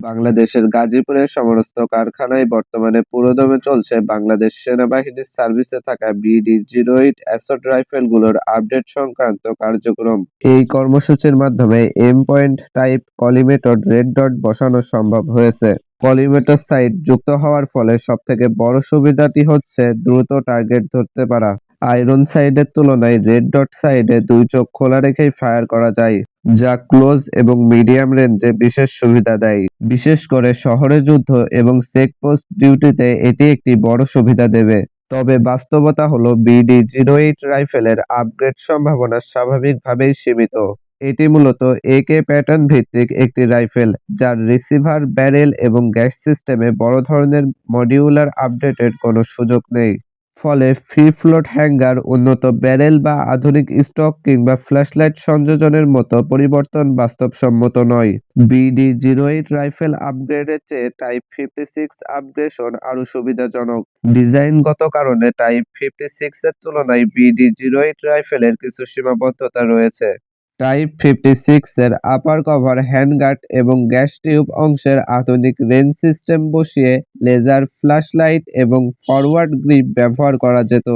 বাংলাদেশের গাজীপুরের সমস্ত কারখানায় বর্তমানে পুরোদমে চলছে বাংলাদেশ সেনাবাহিনীর সার্ভিসে থাকা BD-08 অ্যাসল্ট রাইফেলগুলোর আপডেট সংক্রান্ত কার্যক্রম। এই কর্মসূচির মাধ্যমে M point type collimator red dot বসানো সম্ভব হয়েছে। কলিমেটর সাইট যুক্ত হওয়ার ফলে সবথেকে বড় সুবিধাটি হচ্ছে দ্রুত টার্গেট ধরতে পারা। আয়রন সাইডের তুলনায় রেড ডট সাইডে দুই চোখ খোলা রেখেই ফায়ার করা যায়, যা ক্লোজ এবং মিডিয়াম রেঞ্জে বিশেষ সুবিধা দেয়। বিশেষ করে শহরে যুদ্ধ এবং চেকপোস্ট ডিউটিতে এটি একটি বড় সুবিধা দেবে। তবে বাস্তবতা হলো BD-08 রাইফেলের আপগ্রেড সম্ভাবনা স্বাভাবিকভাবেই সীমিত। এটি মূলত AK প্যাটার্ন ভিত্তিক একটি রাইফেল, যার রিসিভার, ব্যারেল এবং গ্যাস সিস্টেমে বড় ধরনের মডিউলার আপডেটের কোনো সুযোগ নেই। ফলে ফ্রি ফ্লোট হ্যাঙ্গার, উন্নত ব্যারেল বা আধুনিক স্টক কিংবা ফ্ল্যাশলাইট সংযোজনের মতো পরিবর্তন বাস্তবসম্মত নয়। BD-08 রাইফেল আপগ্রেডের চেয়ে টাইপ 56 আপগ্রেশন আরও সুবিধাজনক। ডিজাইনগত কারণে টাইপ 56 এর তুলনায় BD-08 রাইফেলের কিছু সীমাবদ্ধতা রয়েছে। টাইপ 56 এর আপার কভার, হ্যান্ডগার্ড এবং গ্যাস টিউব অংশের আধুনিক রেঞ্জ সিস্টেম বসিয়ে লেজার ফ্ল্যাশলাইট এবং ফরওয়ার্ড গ্রিপ ব্যবহার করা যেত।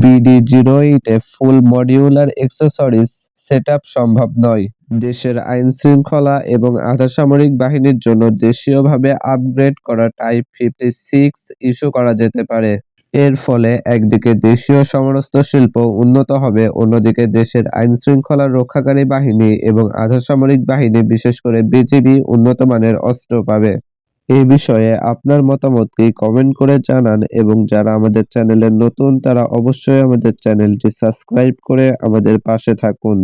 BD-08 এ ফুল মডিউলার অ্যাক্সেসরিজ সেটআপ সম্ভব নয়। দেশের আইনশৃঙ্খলা এবং আধাসামরিক বাহিনীর জন্য দেশীয়ভাবে আপগ্রেড করা টাইপ 56 ইস্যু করা যেতে পারে। এর ফলে একদিকে দেশীয় সমরাস্ত্র শিল্প উন্নত হবে, অন্যদিকে দেশের আইনশৃঙ্খলা রক্ষাকারী বাহিনী এবং আধাসামরিক বাহিনী, বিশেষ করে বিজিবি, উন্নত মানের অস্ত্র পাবে। এই বিষয়ে আপনার মতামত কি কমেন্ট করে জানান, এবং যারা আমাদের চ্যানেলে নতুন তারা অবশ্যই আমাদের চ্যানেলটি সাবস্ক্রাইব করে আমাদের পাশে থাকুন।